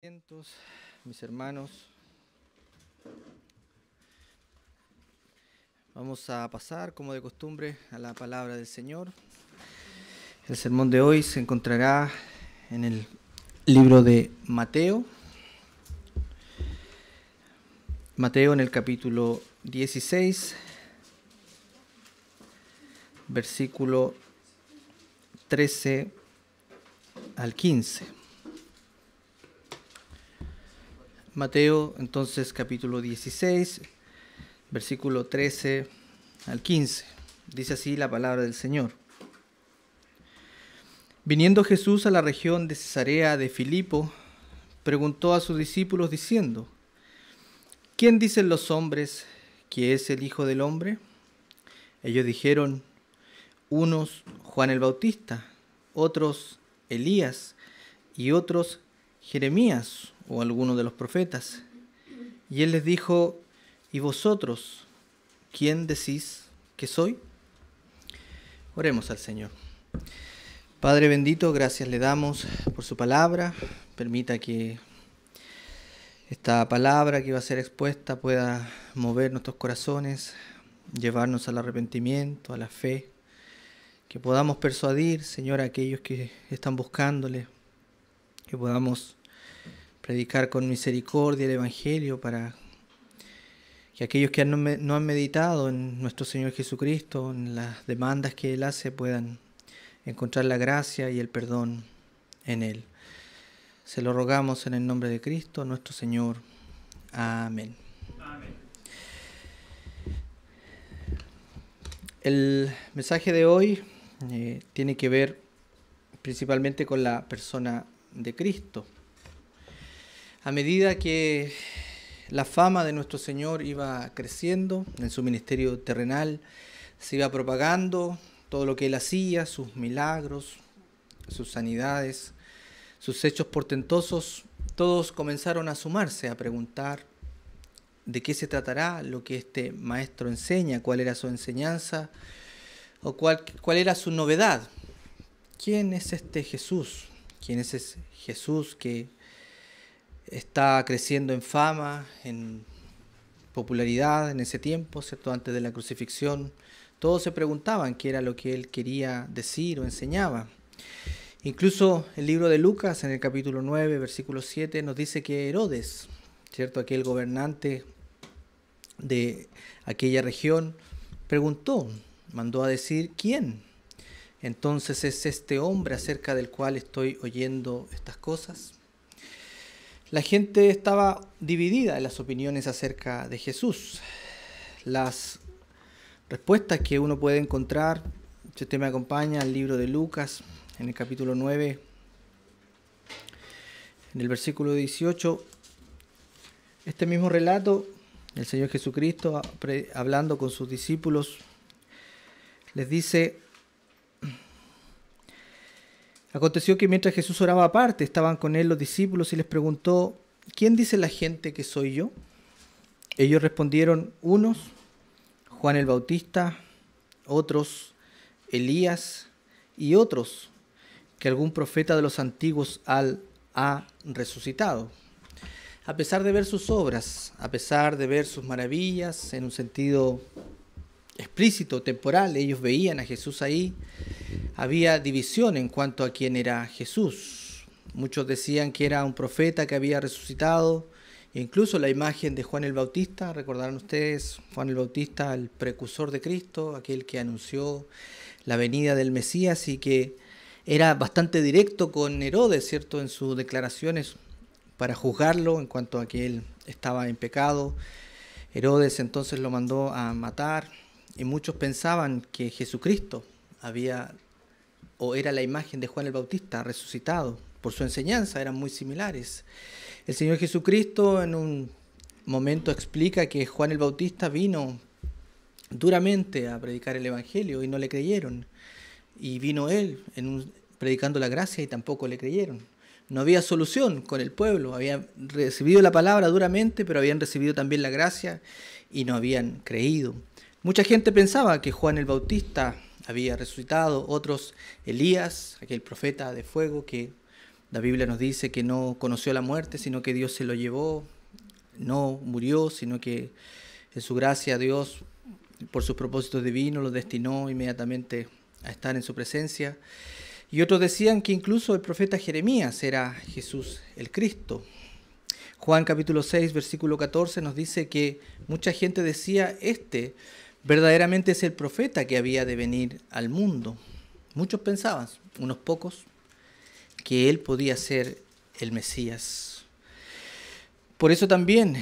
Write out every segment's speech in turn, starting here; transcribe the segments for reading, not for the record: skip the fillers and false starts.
Atentos, mis hermanos, vamos a pasar como de costumbre a la palabra del Señor. El sermón de hoy se encontrará en el libro de Mateo. Mateo en el capítulo 16, versículo 13 al 15. Mateo, entonces, capítulo 16, versículo 13 al 15. Dice así la palabra del Señor. Viniendo Jesús a la región de Cesarea de Filipo, preguntó a sus discípulos diciendo: ¿Quién dicen los hombres que es el Hijo del Hombre? Ellos dijeron: unos Juan el Bautista, otros Elías y otros Jeremías o alguno de los profetas. Y él les dijo: ¿y vosotros, quién decís que soy? Oremos al Señor. Padre bendito, gracias le damos por su palabra. Permita que esta palabra que va a ser expuesta pueda mover nuestros corazones, llevarnos al arrepentimiento, a la fe, que podamos persuadir, Señor, a aquellos que están buscándole, que podamos predicar con misericordia el Evangelio para que aquellos que no han meditado en nuestro Señor Jesucristo, en las demandas que Él hace, puedan encontrar la gracia y el perdón en Él. Se lo rogamos en el nombre de Cristo, nuestro Señor. Amén. Amén. El mensaje de hoy tiene que ver principalmente con la persona de Cristo. A medida que la fama de nuestro Señor iba creciendo en su ministerio terrenal, se iba propagando todo lo que Él hacía, sus milagros, sus sanidades, sus hechos portentosos, todos comenzaron a sumarse, a preguntar de qué se tratará lo que este maestro enseña, cuál era su enseñanza o cuál era su novedad. ¿Quién es este Jesús? ¿Quién es ese Jesús que está creciendo en fama, en popularidad en ese tiempo, ¿cierto? Antes de la crucifixión? Todos se preguntaban qué era lo que él quería decir o enseñaba. Incluso el libro de Lucas, en el capítulo 9, versículo 7, nos dice que Herodes, ¿cierto? Aquel gobernante de aquella región, mandó a decir: ¿quién entonces es este hombre acerca del cual estoy oyendo estas cosas? La gente estaba dividida en las opiniones acerca de Jesús. Las respuestas que uno puede encontrar, si usted me acompaña al libro de Lucas, en el capítulo 9, en el versículo 18, este mismo relato, el Señor Jesucristo hablando con sus discípulos, les dice: aconteció que mientras Jesús oraba aparte, estaban con él los discípulos y les preguntó: ¿quién dice la gente que soy yo? Ellos respondieron: unos Juan el Bautista, otros Elías y otros que algún profeta de los antiguos ha resucitado. A pesar de ver sus obras, a pesar de ver sus maravillas en un sentido explícito, temporal, ellos veían a Jesús ahí. Había división en cuanto a quién era Jesús. Muchos decían que era un profeta que había resucitado. Incluso la imagen de Juan el Bautista, recordarán ustedes, Juan el Bautista, el precursor de Cristo, aquel que anunció la venida del Mesías y que era bastante directo con Herodes, ¿cierto?, en sus declaraciones para juzgarlo en cuanto a que él estaba en pecado. Herodes entonces lo mandó a matar y muchos pensaban que Jesucristo era la imagen de Juan el Bautista resucitado. Por su enseñanza eran muy similares. El Señor Jesucristo en un momento explica que Juan el Bautista vino duramente a predicar el Evangelio y no le creyeron. Y vino él predicando la gracia y tampoco le creyeron. No había solución con el pueblo. Habían recibido la palabra duramente, pero habían recibido también la gracia y no habían creído. Mucha gente pensaba que Juan el Bautista había resucitado, otros Elías, aquel profeta de fuego que La Biblia nos dice que no conoció la muerte, sino que Dios se lo llevó. No murió, sino que en su gracia Dios, por sus propósitos divinos, lo destinó inmediatamente a estar en su presencia. Y otros decían que incluso el profeta Jeremías era Jesús el Cristo. Juan capítulo 6, versículo 14 nos dice que mucha gente decía, verdaderamente es el profeta que había de venir al mundo. Muchos pensaban, unos pocos, que él podía ser el Mesías. Por eso también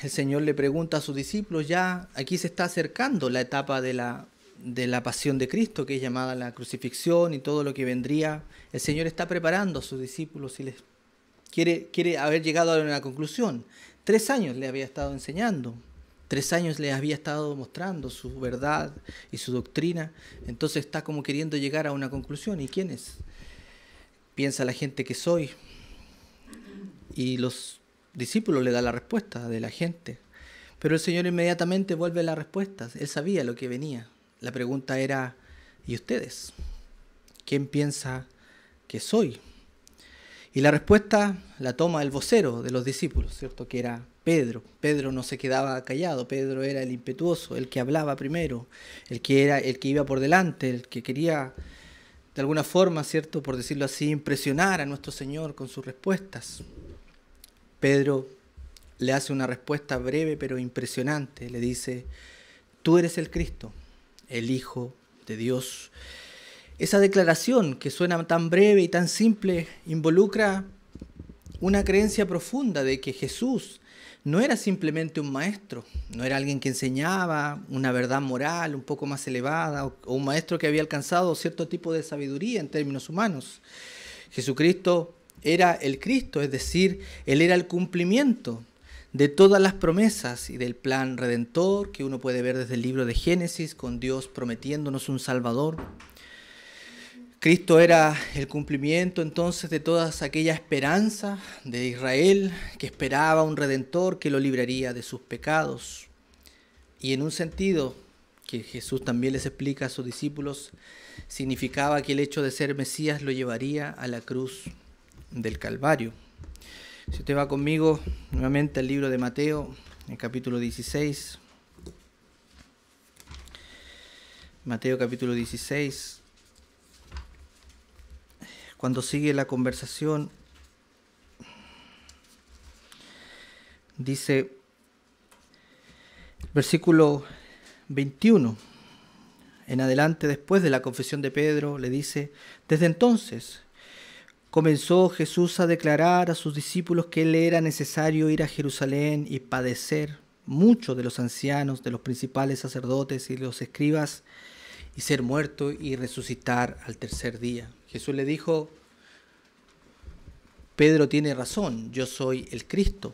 el Señor le pregunta a sus discípulos, ya aquí se está acercando la etapa de la pasión de Cristo, que es llamada la crucifixión y todo lo que vendría. El Señor está preparando a sus discípulos y les quiere haber llegado a una conclusión. 3 años le había estado enseñando, 3 años le había estado mostrando su verdad y su doctrina, entonces está como queriendo llegar a una conclusión. ¿Y quién es? Piensa la gente que soy. Y los discípulos le dan la respuesta de la gente. Pero el Señor inmediatamente vuelve a la respuesta. Él sabía lo que venía. La pregunta era, ¿y ustedes? ¿Quién piensa que soy? Y la respuesta la toma el vocero de los discípulos, ¿cierto? Que era Pedro. Pedro no se quedaba callado. Pedro era el impetuoso, el que hablaba primero, el que iba por delante, el que quería de alguna forma, ¿cierto?, por decirlo así, impresionar a nuestro Señor con sus respuestas. Pedro le hace una respuesta breve pero impresionante. Le dice, tú eres el Cristo, el Hijo de Dios. Esa declaración que suena tan breve y tan simple involucra una creencia profunda de que Jesús no era simplemente un maestro, no era alguien que enseñaba una verdad moral un poco más elevada o un maestro que había alcanzado cierto tipo de sabiduría en términos humanos. Jesucristo era el Cristo, es decir, Él era el cumplimiento de todas las promesas y del plan redentor que uno puede ver desde el libro de Génesis, con Dios prometiéndonos un Salvador. Cristo era el cumplimiento entonces de todas aquellas esperanzas de Israel que esperaba un Redentor que lo libraría de sus pecados. Y en un sentido que Jesús también les explica a sus discípulos, significaba que el hecho de ser Mesías lo llevaría a la cruz del Calvario. Si usted va conmigo nuevamente al libro de Mateo, en capítulo 16. Mateo capítulo 16. Cuando sigue la conversación, dice, versículo 21, en adelante, después de la confesión de Pedro, le dice, desde entonces comenzó Jesús a declarar a sus discípulos que le era necesario ir a Jerusalén y padecer mucho de los ancianos, de los principales sacerdotes y de los escribas, y ser muerto y resucitar al tercer día. Jesús le dijo, Pedro tiene razón, yo soy el Cristo,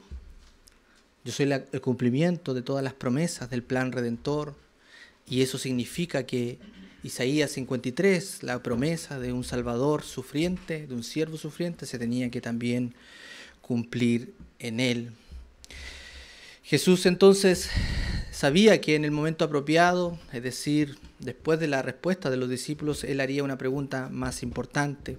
yo soy el cumplimiento de todas las promesas del plan redentor, y eso significa que Isaías 53, la promesa de un Salvador sufriente, de un siervo sufriente, se tenía que también cumplir en él. Jesús entonces sabía que en el momento apropiado, es decir, después de la respuesta de los discípulos, él haría una pregunta más importante.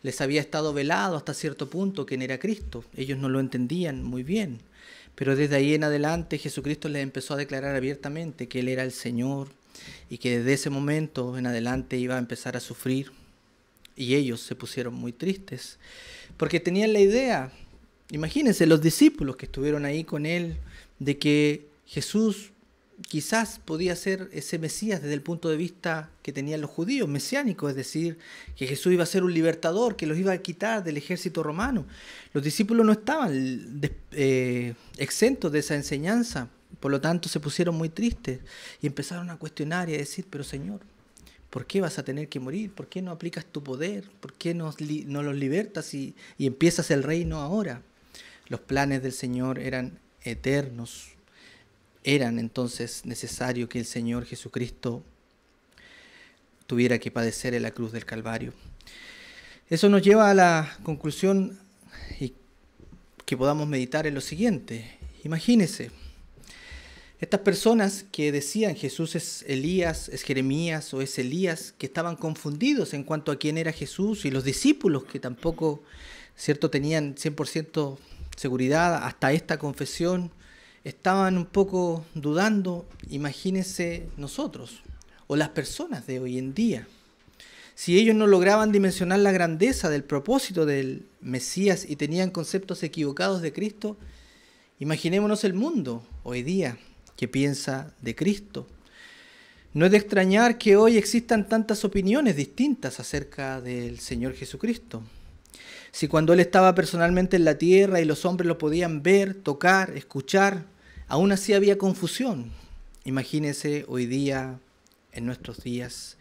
Les había estado velado hasta cierto punto quién era Cristo. Ellos no lo entendían muy bien, pero desde ahí en adelante Jesucristo les empezó a declarar abiertamente que Él era el Señor y que desde ese momento en adelante iba a empezar a sufrir. Y ellos se pusieron muy tristes porque tenían la idea, imagínense los discípulos que estuvieron ahí con Él, de que Jesús quizás podía ser ese Mesías desde el punto de vista que tenían los judíos, mesiánicos, es decir, que Jesús iba a ser un libertador, que los iba a quitar del ejército romano. Los discípulos no estaban exentos de esa enseñanza, por lo tanto se pusieron muy tristes y empezaron a cuestionar y a decir, pero Señor, ¿por qué vas a tener que morir? ¿Por qué no aplicas tu poder? ¿Por qué no los libertas y empiezas el reino ahora? Los planes del Señor eran eternos. Eran entonces necesario que el Señor Jesucristo tuviera que padecer en la cruz del Calvario. Eso nos lleva a la conclusión y que podamos meditar en lo siguiente. Imagínense, estas personas que decían Jesús es Elías, es Jeremías o es Elías, que estaban confundidos en cuanto a quién era Jesús, y los discípulos que tampoco ¿cierto?, tenían 100% seguridad hasta esta confesión, estaban un poco dudando. Imagínense nosotros o las personas de hoy en día. Si ellos no lograban dimensionar la grandeza del propósito del Mesías y tenían conceptos equivocados de Cristo, imaginémonos el mundo hoy día que piensa de Cristo. No es de extrañar que hoy existan tantas opiniones distintas acerca del Señor Jesucristo. Si cuando Él estaba personalmente en la tierra y los hombres lo podían ver, tocar, escuchar, aún así había confusión, imagínense hoy día, en nuestros días.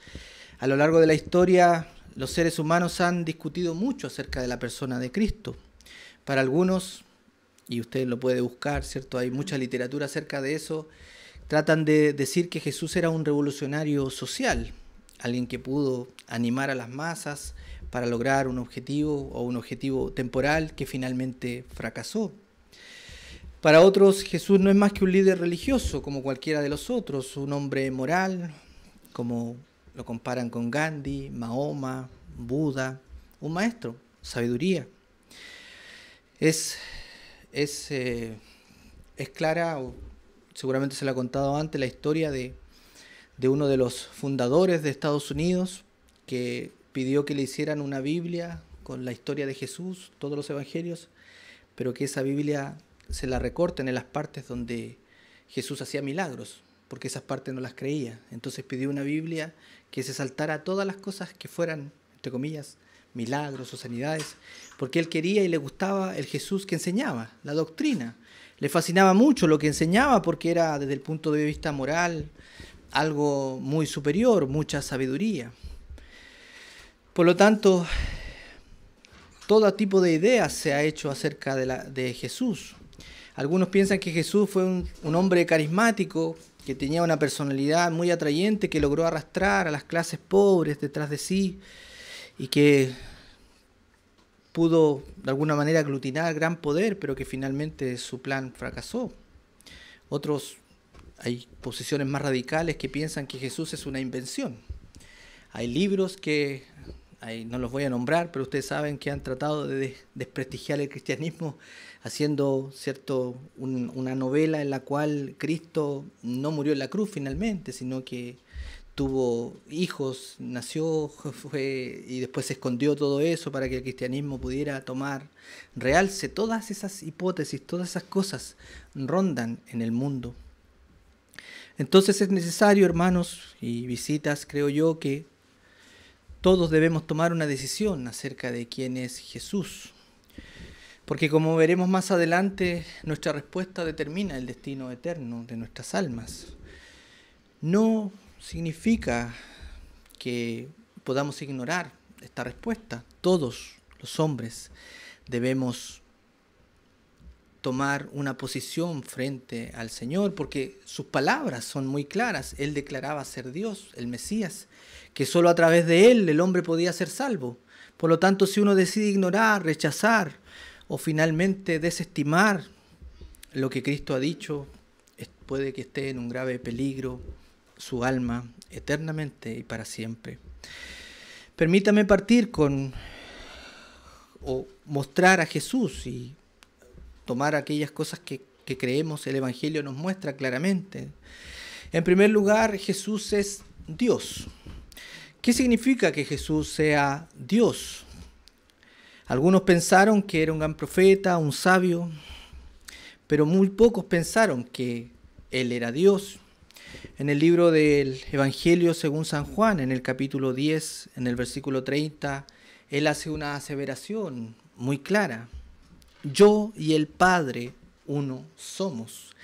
A lo largo de la historia, los seres humanos han discutido mucho acerca de la persona de Cristo. Para algunos, y usted lo puede buscar, ¿cierto?, hay mucha literatura acerca de eso, tratan de decir que Jesús era un revolucionario social, alguien que pudo animar a las masas para lograr un objetivo o un objetivo temporal que finalmente fracasó. Para otros, Jesús no es más que un líder religioso como cualquiera de los otros, un hombre moral, como lo comparan con Gandhi, Mahoma, Buda, un maestro, sabiduría. Es clara, o seguramente se la ha contado antes, la historia de uno de los fundadores de Estados Unidos que pidió que le hicieran una Biblia con la historia de Jesús, todos los evangelios, pero que esa Biblia se la recorten en las partes donde Jesús hacía milagros, porque esas partes no las creía. Entonces pidió una Biblia que se saltara todas las cosas que fueran, entre comillas, milagros o sanidades, porque él quería y le gustaba el Jesús que enseñaba, la doctrina. Le fascinaba mucho lo que enseñaba porque era, desde el punto de vista moral, algo muy superior, mucha sabiduría. Por lo tanto, todo tipo de ideas se ha hecho acerca de Jesús. Algunos piensan que Jesús fue un hombre carismático, que tenía una personalidad muy atrayente, que logró arrastrar a las clases pobres detrás de sí y que pudo de alguna manera aglutinar gran poder, pero que finalmente su plan fracasó. Otros, hay posiciones más radicales que piensan que Jesús es una invención. Hay libros que, no los voy a nombrar, pero ustedes saben que han tratado de desprestigiar el cristianismo haciendo una novela en la cual Cristo no murió en la cruz finalmente, sino que tuvo hijos, nació, y después se escondió todo eso para que el cristianismo pudiera tomar realce. Todas esas hipótesis, todas esas cosas rondan en el mundo. Entonces es necesario, hermanos y visitas, creo yo, que todos debemos tomar una decisión acerca de quién es Jesús. Porque como veremos más adelante, nuestra respuesta determina el destino eterno de nuestras almas. No significa que podamos ignorar esta respuesta. Todos los hombres debemos tomar una posición frente al Señor, porque sus palabras son muy claras. Él declaraba ser Dios, el Mesías, que solo a través de Él el hombre podía ser salvo. Por lo tanto, si uno decide ignorar, rechazar o finalmente desestimar lo que Cristo ha dicho, puede que esté en un grave peligro su alma eternamente y para siempre. Permítame partir o mostrar a Jesús y tomar aquellas cosas que creemos el Evangelio nos muestra claramente. En primer lugar, Jesús es Dios. ¿Qué significa que Jesús sea Dios? Algunos pensaron que era un gran profeta, un sabio, pero muy pocos pensaron que Él era Dios. En el libro del Evangelio según San Juan, en el capítulo 10, en el versículo 30, Él hace una aseveración muy clara. Yo y el Padre uno somos.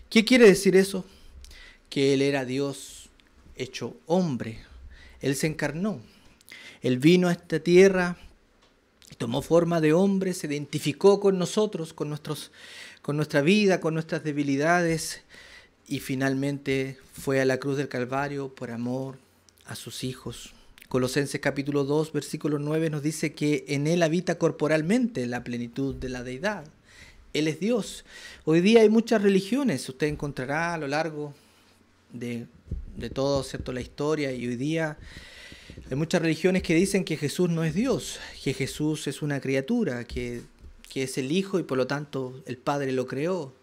¿Qué quiere decir eso? Que Él era Dios hecho hombre. Él se encarnó. Él vino a esta tierra, tomó forma de hombre, se identificó con nosotros, con nuestra vida, con nuestras debilidades, y finalmente fue a la cruz del Calvario por amor a sus hijos. Colosenses capítulo 2, versículo 9 nos dice que en Él habita corporalmente la plenitud de la deidad. Él es Dios. Hoy día hay muchas religiones, usted encontrará a lo largo de todo, ¿cierto?, la historia, y hoy día Hay muchas religiones que dicen que Jesús no es Dios, que Jesús es una criatura, que es el Hijo y por lo tanto el Padre lo creó.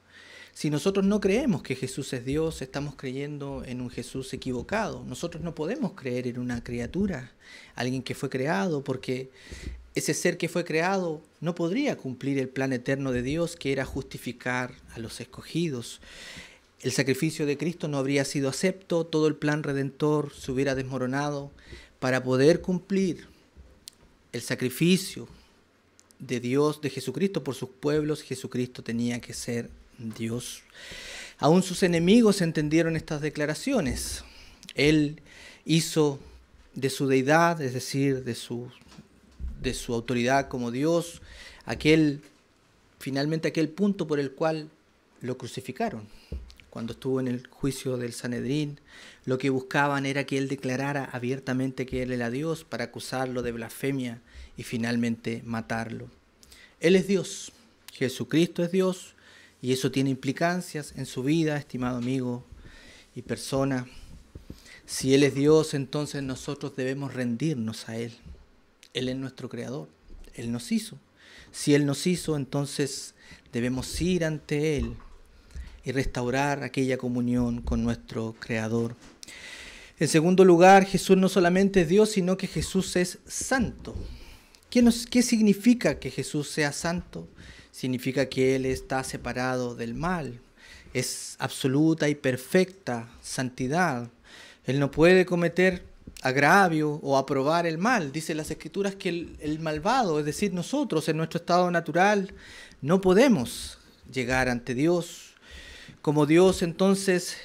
Si nosotros no creemos que Jesús es Dios, estamos creyendo en un Jesús equivocado. Nosotros no podemos creer en una criatura, alguien que fue creado, porque ese ser que fue creado no podría cumplir el plan eterno de Dios, que era justificar a los escogidos. El sacrificio de Cristo no habría sido acepto, todo el plan redentor se hubiera desmoronado. Para poder cumplir el sacrificio de Dios, de Jesucristo por sus pueblos, Jesucristo tenía que ser Dios. Aún sus enemigos entendieron estas declaraciones. Él hizo de su deidad, es decir, de su autoridad como Dios, finalmente aquel punto por el cual lo crucificaron. Cuando estuvo en el juicio del Sanedrín, lo que buscaban era que él declarara abiertamente que él era Dios para acusarlo de blasfemia y finalmente matarlo. Él es Dios, Jesucristo es Dios, y eso tiene implicancias en su vida, estimado amigo y persona. Si Él es Dios, entonces nosotros debemos rendirnos a Él. Él es nuestro Creador, Él nos hizo. Si Él nos hizo, entonces debemos ir ante Él y restaurar aquella comunión con nuestro Creador. En segundo lugar, Jesús no solamente es Dios, sino que Jesús es santo. ¿Qué significa que Jesús sea santo? Significa que Él está separado del mal. Es absoluta y perfecta santidad. Él no puede cometer agravio o aprobar el mal. Dice las Escrituras que el malvado, es decir, nosotros en nuestro estado natural, no podemos llegar ante Dios. Como Dios, entonces,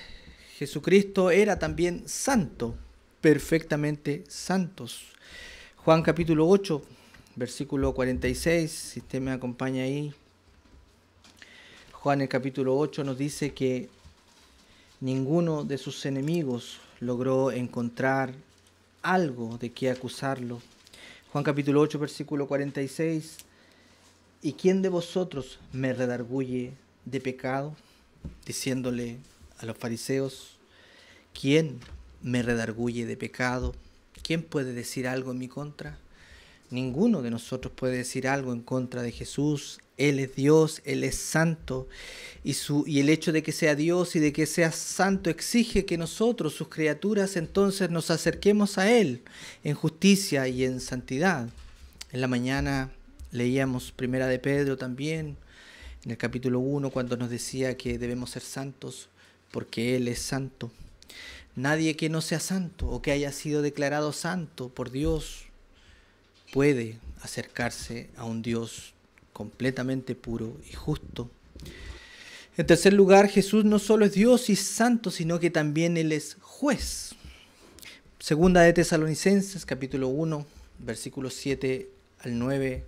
Jesucristo era también santo, perfectamente santos. Juan capítulo 8, versículo 46, si usted me acompaña ahí. Juan el capítulo 8 nos dice que ninguno de sus enemigos logró encontrar algo de qué acusarlo. Juan capítulo 8, versículo 46. ¿Y quién de vosotros me redarguye de pecado? Diciéndole a los fariseos, ¿quién me redarguye de pecado? ¿Quién puede decir algo en mi contra? Ninguno de nosotros puede decir algo en contra de Jesús. Él es Dios, Él es santo, y el hecho de que sea Dios y de que sea santo exige que nosotros, sus criaturas, entonces nos acerquemos a Él en justicia y en santidad. En la mañana leíamos Primera de Pedro también, en el capítulo 1, cuando nos decía que debemos ser santos porque Él es santo. Nadie que no sea santo o que haya sido declarado santo por Dios puede acercarse a un Dios completamente puro y justo. En tercer lugar, Jesús no solo es Dios y santo, sino que también Él es juez. Segunda de Tesalonicenses, capítulo 1, versículos 7 al 9,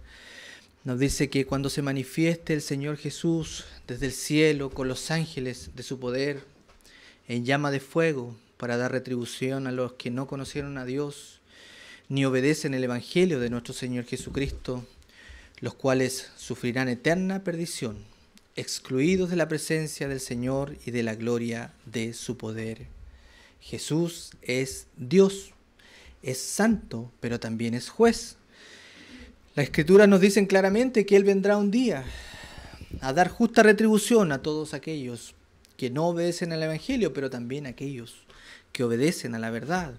nos dice que cuando se manifieste el Señor Jesús desde el cielo con los ángeles de su poder en llama de fuego para dar retribución a los que no conocieron a Dios ni obedecen el Evangelio de nuestro Señor Jesucristo, los cuales sufrirán eterna perdición, excluidos de la presencia del Señor y de la gloria de su poder. Jesús es Dios, es santo, pero también es juez. Las Escrituras nos dicen claramente que Él vendrá un día a dar justa retribución a todos aquellos que no obedecen al Evangelio, pero también a aquellos que obedecen a la verdad.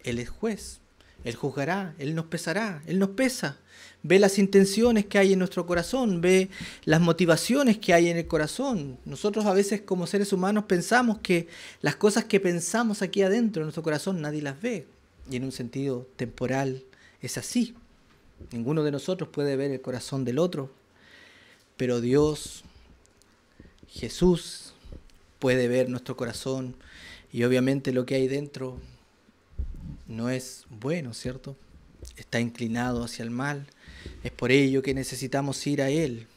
Él es juez, Él juzgará, Él nos pesará, Él nos pesa. Ve las intenciones que hay en nuestro corazón, ve las motivaciones que hay en el corazón. Nosotros a veces como seres humanos pensamos que las cosas que pensamos aquí adentro de nuestro corazón nadie las ve. Y en un sentido temporal es así. Ninguno de nosotros puede ver el corazón del otro, pero Dios, Jesús, puede ver nuestro corazón y obviamente lo que hay dentro no es bueno, ¿cierto? Está inclinado hacia el mal. Es por ello que necesitamos ir a Él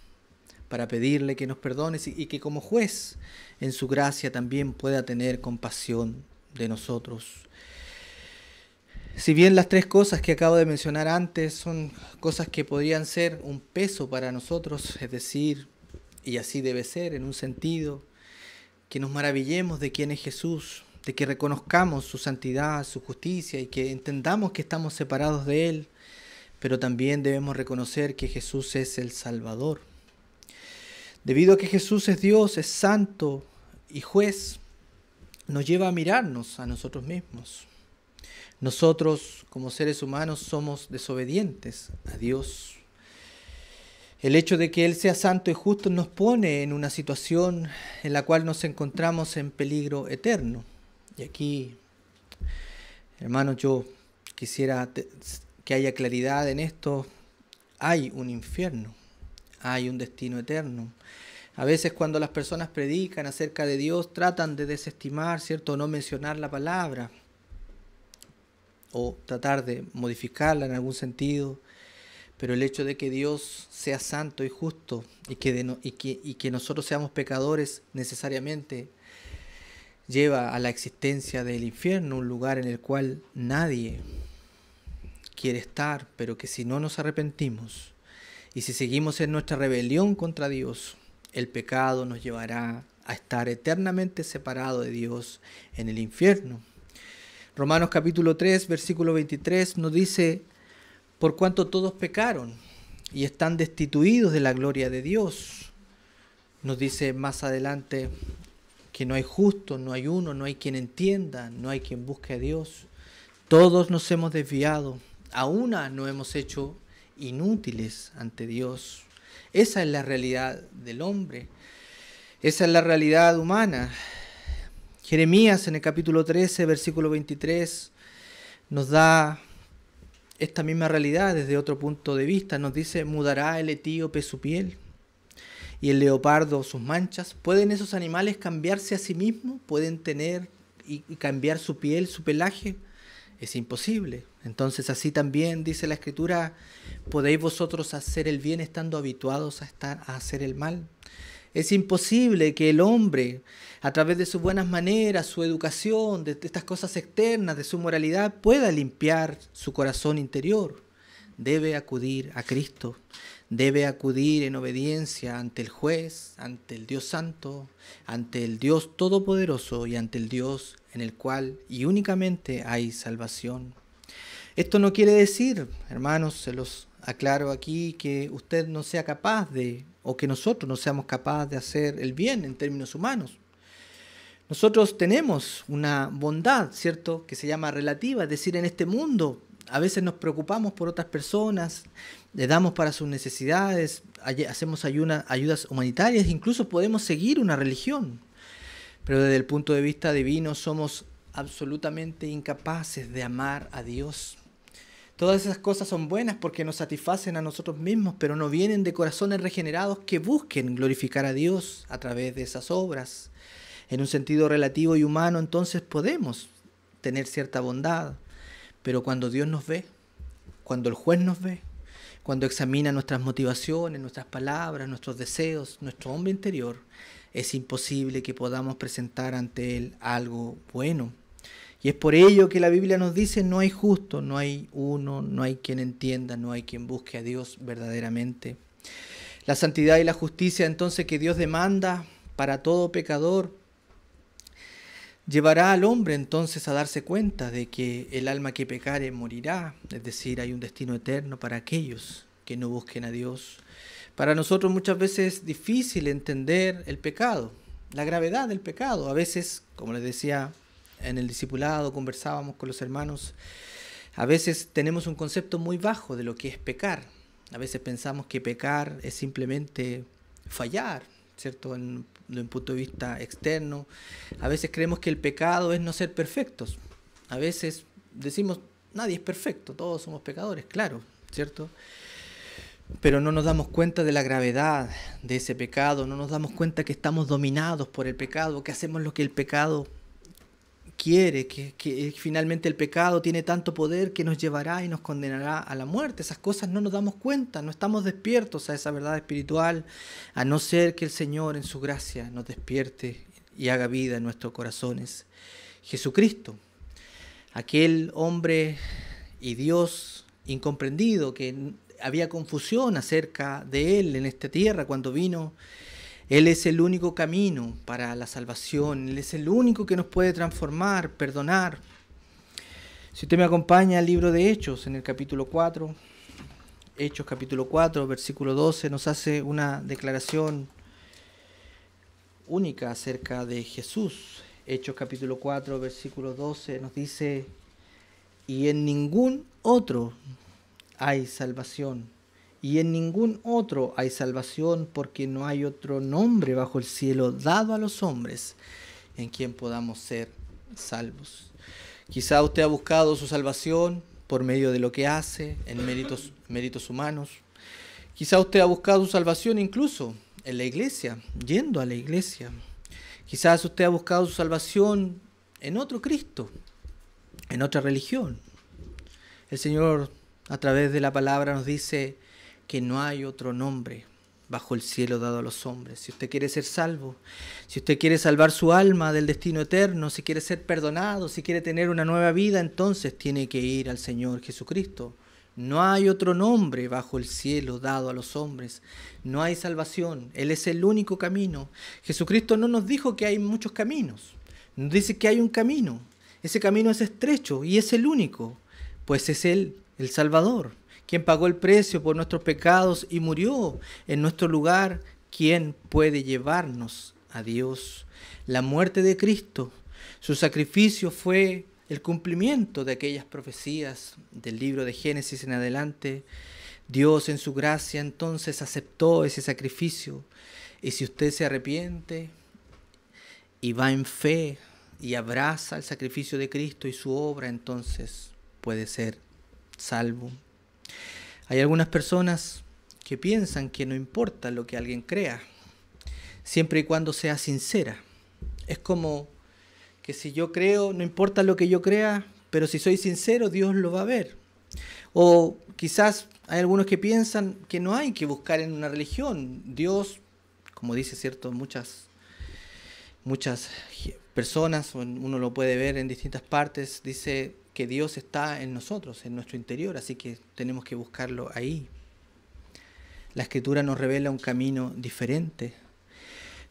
para pedirle que nos perdone y que como juez en su gracia también pueda tener compasión de nosotros. Si bien las tres cosas que acabo de mencionar antes son cosas que podrían ser un peso para nosotros, es decir, y así debe ser en un sentido, que nos maravillemos de quién es Jesús, de que reconozcamos su santidad, su justicia y que entendamos que estamos separados de Él, pero también debemos reconocer que Jesús es el Salvador. Debido a que Jesús es Dios, es santo y juez, nos lleva a mirarnos a nosotros mismos. Nosotros, como seres humanos, somos desobedientes a Dios. El hecho de que Él sea santo y justo nos pone en una situación en la cual nos encontramos en peligro eterno. Y aquí, hermanos, yo quisiera que haya claridad en esto. Hay un infierno, hay un destino eterno. A veces cuando las personas predican acerca de Dios, tratan de desestimar, ¿cierto?, o no mencionar la palabra, o tratar de modificarla en algún sentido. Pero el hecho de que Dios sea santo y justo y que nosotros seamos pecadores necesariamente lleva a la existencia del infierno, un lugar en el cual nadie quiere estar, pero que si no nos arrepentimos y si seguimos en nuestra rebelión contra Dios, el pecado nos llevará a estar eternamente separados de Dios en el infierno. Romanos capítulo 3, versículo 23 nos dice: por cuanto todos pecaron y están destituidos de la gloria de Dios. Nos dice más adelante que no hay justo, no hay uno, no hay quien entienda, no hay quien busque a Dios. Todos nos hemos desviado, a una nos hemos hecho inútiles ante Dios. Esa es la realidad del hombre, esa es la realidad humana. Jeremías en el capítulo 13, versículo 23, nos da esta misma realidad desde otro punto de vista. Nos dice: ¿mudará el etíope su piel y el leopardo sus manchas? ¿Pueden esos animales cambiarse a sí mismos? ¿Pueden tener y cambiar su piel, su pelaje? Es imposible. Entonces así también dice la Escritura: ¿podéis vosotros hacer el bien estando habituados a hacer el mal? Es imposible que el hombre, a través de sus buenas maneras, su educación, de estas cosas externas, de su moralidad, pueda limpiar su corazón interior. Debe acudir a Cristo, debe acudir en obediencia ante el juez, ante el Dios santo, ante el Dios todopoderoso y ante el Dios en el cual y únicamente hay salvación. Esto no quiere decir, hermanos, se los aclaro aquí, que usted no sea capaz de, o que nosotros no seamos capaces de hacer el bien en términos humanos. Nosotros tenemos una bondad, ¿cierto?, que se llama relativa, es decir, en este mundo a veces nos preocupamos por otras personas, le damos para sus necesidades, hacemos ayudas humanitarias, incluso podemos seguir una religión. Pero desde el punto de vista divino somos absolutamente incapaces de amar a Dios. Todas esas cosas son buenas porque nos satisfacen a nosotros mismos, pero no vienen de corazones regenerados que busquen glorificar a Dios a través de esas obras. En un sentido relativo y humano, entonces podemos tener cierta bondad, pero cuando Dios nos ve, cuando el juez nos ve, cuando examina nuestras motivaciones, nuestras palabras, nuestros deseos, nuestro hombre interior, es imposible que podamos presentar ante Él algo bueno. Y es por ello que la Biblia nos dice: no hay justo, no hay uno, no hay quien entienda, no hay quien busque a Dios verdaderamente. La santidad y la justicia entonces que Dios demanda para todo pecador llevará al hombre entonces a darse cuenta de que el alma que pecare morirá, es decir, hay un destino eterno para aquellos que no busquen a Dios. Para nosotros muchas veces es difícil entender el pecado, la gravedad del pecado. A veces, como les decía, en el discipulado conversábamos con los hermanos, a veces tenemos un concepto muy bajo de lo que es pecar. A veces pensamos que pecar es simplemente fallar, ¿cierto?, en un punto de vista externo. A veces creemos que el pecado es no ser perfectos. A veces decimos: nadie es perfecto, todos somos pecadores, claro, ¿cierto? Pero no nos damos cuenta de la gravedad de ese pecado, no nos damos cuenta que estamos dominados por el pecado, que hacemos lo que el pecado quiere, que finalmente el pecado tiene tanto poder que nos llevará y nos condenará a la muerte. Esas cosas no nos damos cuenta, no estamos despiertos a esa verdad espiritual, a no ser que el Señor en su gracia nos despierte y haga vida en nuestros corazones. Jesucristo, aquel hombre y Dios incomprendido, que había confusión acerca de Él en esta tierra cuando vino, Él es el único camino para la salvación. Él es el único que nos puede transformar, perdonar. Si usted me acompaña al libro de Hechos, en el capítulo 4, Hechos capítulo 4, versículo 12, nos hace una declaración única acerca de Jesús. Hechos capítulo 4, versículo 12 nos dice: y en ningún otro hay salvación, y en ningún otro hay salvación, porque no hay otro nombre bajo el cielo dado a los hombres en quien podamos ser salvos. Quizá usted ha buscado su salvación por medio de lo que hace, en méritos humanos. Quizá usted ha buscado su salvación incluso en la iglesia, yendo a la iglesia. Quizás usted ha buscado su salvación en otro Cristo, en otra religión. El Señor, a través de la palabra, nos dice que no hay otro nombre bajo el cielo dado a los hombres. Si usted quiere ser salvo, si usted quiere salvar su alma del destino eterno, si quiere ser perdonado, si quiere tener una nueva vida, entonces tiene que ir al Señor Jesucristo. No hay otro nombre bajo el cielo dado a los hombres. No hay salvación. Él es el único camino. Jesucristo no nos dijo que hay muchos caminos. Nos dice que hay un camino. Ese camino es estrecho y es el único, pues es Él, el Salvador, quien pagó el precio por nuestros pecados y murió en nuestro lugar. ¿Quién puede llevarnos a Dios? La muerte de Cristo, su sacrificio, fue el cumplimiento de aquellas profecías del libro de Génesis en adelante. Dios en su gracia entonces aceptó ese sacrificio, y si usted se arrepiente y va en fe y abraza el sacrificio de Cristo y su obra, entonces puede ser salvo. Hay algunas personas que piensan que no importa lo que alguien crea, siempre y cuando sea sincera. Es como que si yo creo, no importa lo que yo crea, pero si soy sincero, Dios lo va a ver. O quizás hay algunos que piensan que no hay que buscar en una religión. Dios, como dice cierto, muchas personas, uno lo puede ver en distintas partes, dice que Dios está en nosotros, en nuestro interior, así que tenemos que buscarlo ahí. La Escritura nos revela un camino diferente.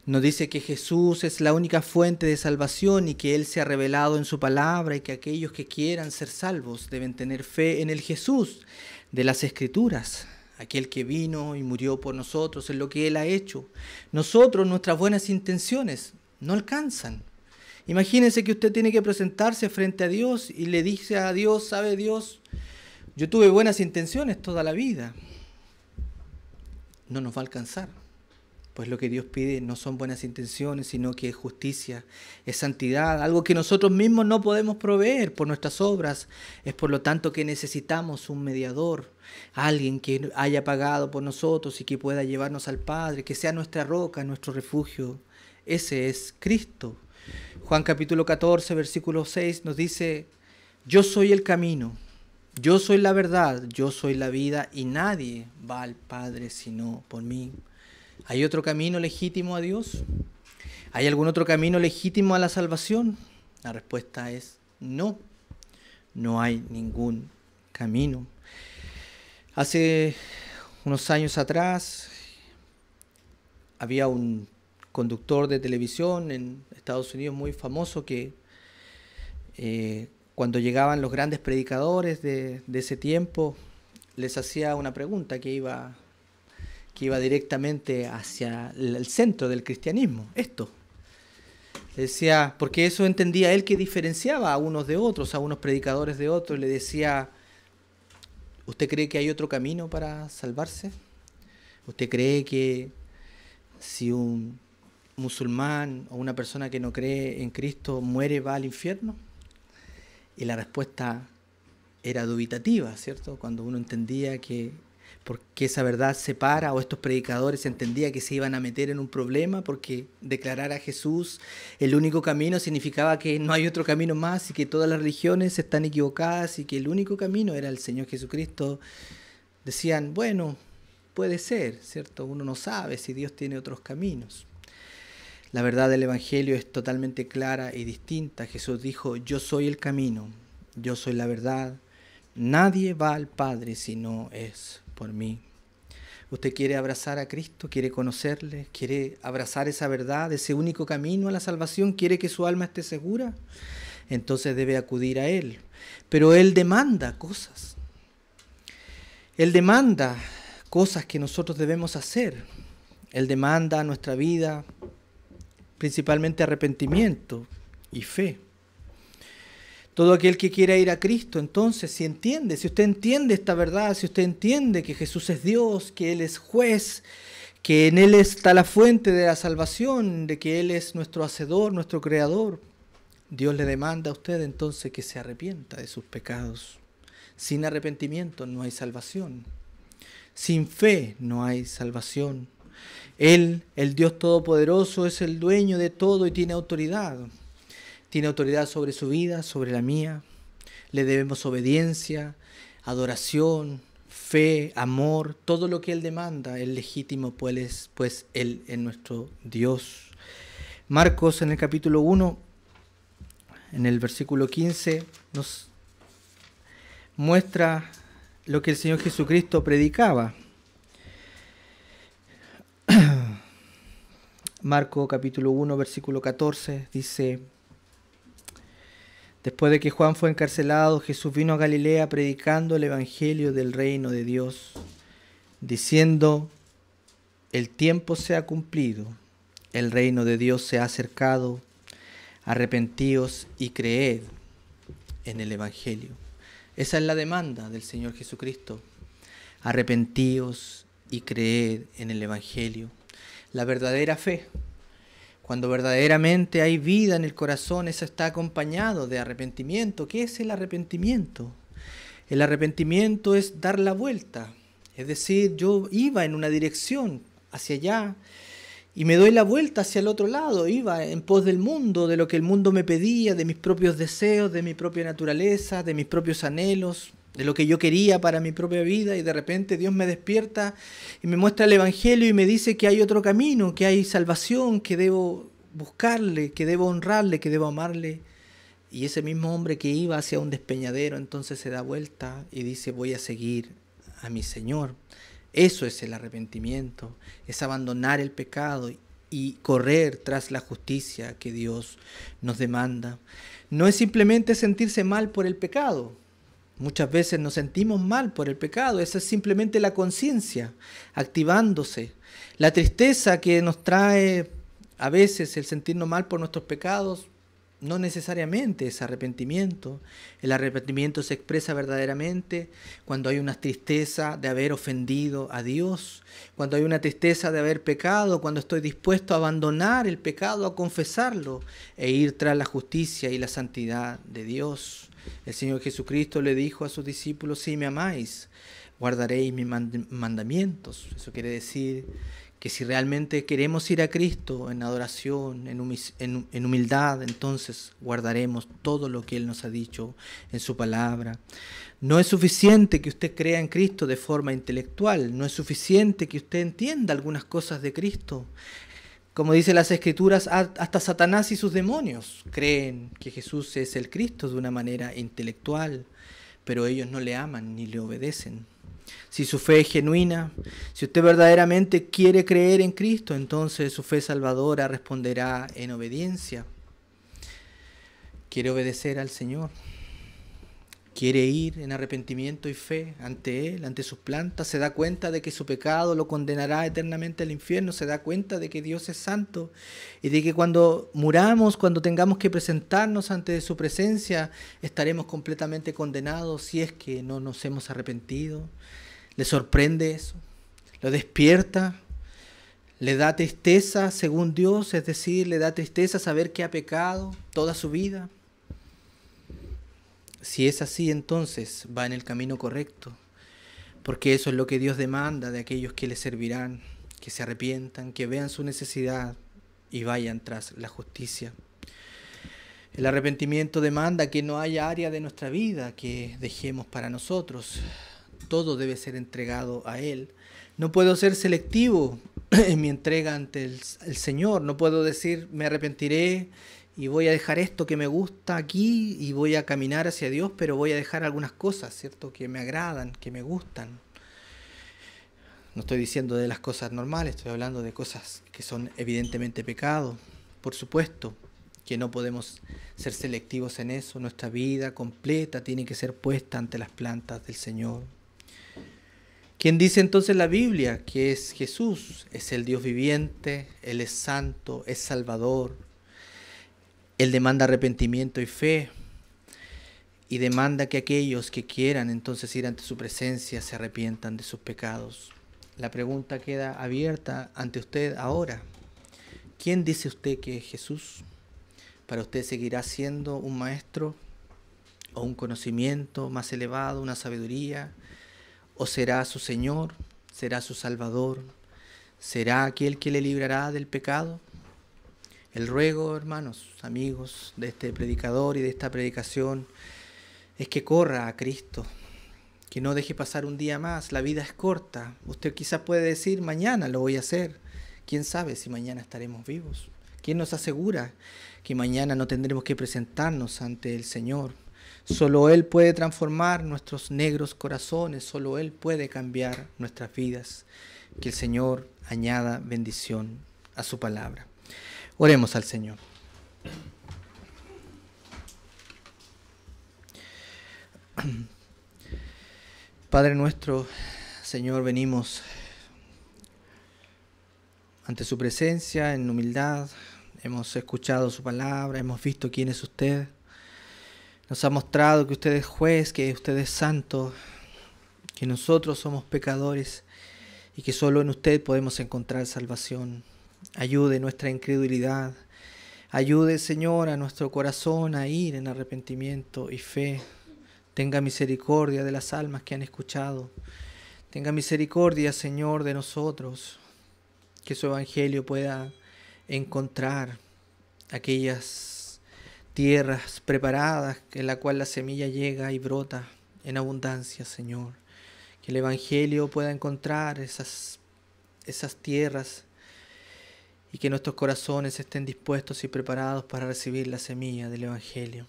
Nos dice que Jesús es la única fuente de salvación y que Él se ha revelado en su palabra, y que aquellos que quieran ser salvos deben tener fe en el Jesús de las Escrituras, aquel que vino y murió por nosotros, en lo que Él ha hecho. Nosotros, nuestras buenas intenciones no alcanzan. Imagínense que usted tiene que presentarse frente a Dios y le dice a Dios: ¿sabe Dios? Yo tuve buenas intenciones toda la vida. No nos va a alcanzar, pues lo que Dios pide no son buenas intenciones, sino que es justicia, es santidad, algo que nosotros mismos no podemos proveer por nuestras obras. Es por lo tanto que necesitamos un mediador, alguien que haya pagado por nosotros y que pueda llevarnos al Padre, que sea nuestra roca, nuestro refugio. Ese es Cristo. Juan capítulo 14, versículo 6 nos dice: yo soy el camino, yo soy la verdad, yo soy la vida, y nadie va al Padre sino por mí. ¿Hay otro camino legítimo a Dios? ¿Hay algún otro camino legítimo a la salvación? La respuesta es no. No hay ningún camino. Hace unos años atrás había un conductor de televisión en Estados Unidos muy famoso que cuando llegaban los grandes predicadores de ese tiempo, les hacía una pregunta que iba directamente hacia el centro del cristianismo. Esto. Le decía, porque eso entendía él que diferenciaba a unos de otros, a unos predicadores de otros. Le decía: ¿usted cree que hay otro camino para salvarse? ¿Usted cree que si un musulmán o una persona que no cree en Cristo muere, va al infierno? Y la respuesta era dubitativa, ¿cierto? Cuando uno entendía que porque esa verdad separa, o estos predicadores entendían que se iban a meter en un problema porque declarar a Jesús el único camino significaba que no hay otro camino más y que todas las religiones están equivocadas y que el único camino era el Señor Jesucristo. Decían, bueno, puede ser, ¿cierto? Uno no sabe si Dios tiene otros caminos. La verdad del Evangelio es totalmente clara y distinta. Jesús dijo: yo soy el camino, yo soy la verdad. Nadie va al Padre si no es por mí. ¿Usted quiere abrazar a Cristo? ¿Quiere conocerle? ¿Quiere abrazar esa verdad, ese único camino a la salvación? ¿Quiere que su alma esté segura? Entonces debe acudir a Él. Pero Él demanda cosas. Él demanda cosas que nosotros debemos hacer. Él demanda a nuestra vida principalmente arrepentimiento y fe. Todo aquel que quiera ir a Cristo, entonces, si usted entiende esta verdad, si usted entiende que Jesús es Dios, que Él es juez, que en Él está la fuente de la salvación, de que Él es nuestro hacedor, nuestro creador, Dios le demanda a usted entonces que se arrepienta de sus pecados. Sin arrepentimiento no hay salvación. Sin fe no hay salvación. Él, el Dios Todopoderoso, es el dueño de todo y tiene autoridad. Tiene autoridad sobre su vida, sobre la mía. Le debemos obediencia, adoración, fe, amor, todo lo que Él demanda es legítimo, pues Él es nuestro Dios. Marcos en el capítulo 1, en el versículo 15, nos muestra lo que el Señor Jesucristo predicaba. Marcos capítulo 1, versículo 14, dice: después de que Juan fue encarcelado, Jesús vino a Galilea predicando el evangelio del reino de Dios, diciendo: el tiempo se ha cumplido, el reino de Dios se ha acercado, arrepentíos y creed en el evangelio. Esa es la demanda del Señor Jesucristo. Arrepentíos y creed en el evangelio. La verdadera fe. Cuando verdaderamente hay vida en el corazón, eso está acompañado de arrepentimiento. ¿Qué es el arrepentimiento? El arrepentimiento es dar la vuelta. Es decir, yo iba en una dirección hacia allá y me doy la vuelta hacia el otro lado. Iba en pos del mundo, de lo que el mundo me pedía, de mis propios deseos, de mi propia naturaleza, de mis propios anhelos, de lo que yo quería para mi propia vida, y de repente Dios me despierta y me muestra el evangelio y me dice que hay otro camino, que hay salvación, que debo buscarle, que debo honrarle, que debo amarle. Y ese mismo hombre que iba hacia un despeñadero entonces se da vuelta y dice: voy a seguir a mi Señor. Eso es el arrepentimiento, es abandonar el pecado y correr tras la justicia que Dios nos demanda. No es simplemente sentirse mal por el pecado. Muchas veces nos sentimos mal por el pecado. Esa es simplemente la conciencia activándose. La tristeza que nos trae a veces el sentirnos mal por nuestros pecados no necesariamente es arrepentimiento. El arrepentimiento se expresa verdaderamente cuando hay una tristeza de haber ofendido a Dios, cuando hay una tristeza de haber pecado, cuando estoy dispuesto a abandonar el pecado, a confesarlo e ir tras la justicia y la santidad de Dios. El Señor Jesucristo le dijo a sus discípulos: si me amáis, guardaréis mis mandamientos. Eso quiere decir que si realmente queremos ir a Cristo en adoración, en humildad, entonces guardaremos todo lo que Él nos ha dicho en su palabra. No es suficiente que usted crea en Cristo de forma intelectual, no es suficiente que usted entienda algunas cosas de Cristo. Como dice las Escrituras, hasta Satanás y sus demonios creen que Jesús es el Cristo de una manera intelectual, pero ellos no le aman ni le obedecen. Si su fe es genuina, si usted verdaderamente quiere creer en Cristo, entonces su fe salvadora responderá en obediencia. ¿Quiere obedecer al Señor? ¿Quiere ir en arrepentimiento y fe ante Él, ante sus plantas? ¿Se da cuenta de que su pecado lo condenará eternamente al infierno? ¿Se da cuenta de que Dios es santo? Y de que cuando muramos, cuando tengamos que presentarnos ante su presencia, estaremos completamente condenados si es que no nos hemos arrepentido. ¿Le sorprende eso? ¿Lo despierta? ¿Le da tristeza según Dios? Es decir, ¿le da tristeza saber que ha pecado toda su vida? Si es así, entonces va en el camino correcto, porque eso es lo que Dios demanda de aquellos que le servirán, que se arrepientan, que vean su necesidad y vayan tras la justicia. El arrepentimiento demanda que no haya área de nuestra vida que dejemos para nosotros. Todo debe ser entregado a Él. No puedo ser selectivo en mi entrega ante el Señor. No puedo decir: me arrepentiré y voy a dejar esto que me gusta aquí y voy a caminar hacia Dios, pero voy a dejar algunas cosas, ¿cierto?, que me agradan, que me gustan. No estoy diciendo de las cosas normales, estoy hablando de cosas que son evidentemente pecados. Por supuesto que no podemos ser selectivos en eso. Nuestra vida completa tiene que ser puesta ante las plantas del Señor. ¿Quién dice entonces la Biblia? Que es Jesús, es el Dios viviente, Él es santo, es Salvador. Él demanda arrepentimiento y fe. Y demanda que aquellos que quieran entonces ir ante su presencia se arrepientan de sus pecados. La pregunta queda abierta ante usted ahora. ¿Quién dice usted que es Jesús? ¿Para usted seguirá siendo un maestro o un conocimiento más elevado, una sabiduría? ¿O será su Señor? ¿Será su Salvador? ¿Será aquel que le librará del pecado? El ruego, hermanos, amigos, de este predicador y de esta predicación es que corra a Cristo, que no deje pasar un día más. La vida es corta. Usted quizás puede decir, mañana lo voy a hacer. ¿Quién sabe si mañana estaremos vivos? ¿Quién nos asegura que mañana no tendremos que presentarnos ante el Señor? Solo Él puede transformar nuestros negros corazones, solo Él puede cambiar nuestras vidas. Que el Señor añada bendición a su palabra. Oremos al Señor. Padre nuestro, Señor, venimos ante su presencia en humildad. Hemos escuchado su palabra, hemos visto quién es usted. Nos ha mostrado que usted es juez, que usted es santo, que nosotros somos pecadores y que solo en usted podemos encontrar salvación. Ayude nuestra incredulidad. Ayude, Señor, a nuestro corazón a ir en arrepentimiento y fe. Tenga misericordia de las almas que han escuchado. Tenga misericordia, Señor, de nosotros. Que su evangelio pueda encontrar aquellas tierras preparadas en la cual la semilla llega y brota en abundancia, Señor. Que el evangelio pueda encontrar esas tierras y que nuestros corazones estén dispuestos y preparados para recibir la semilla del evangelio.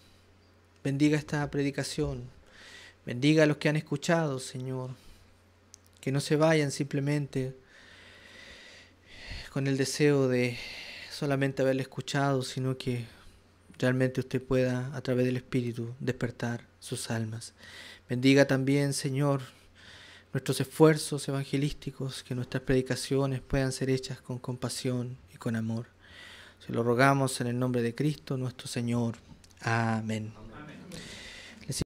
Bendiga esta predicación. Bendiga a los que han escuchado, Señor. Que no se vayan simplemente con el deseo de solamente haberle escuchado, sino que realmente usted pueda, a través del Espíritu, despertar sus almas. Bendiga también, Señor, nuestros esfuerzos evangelísticos, que nuestras predicaciones puedan ser hechas con compasión y con amor. Se lo rogamos en el nombre de Cristo, nuestro Señor. Amén.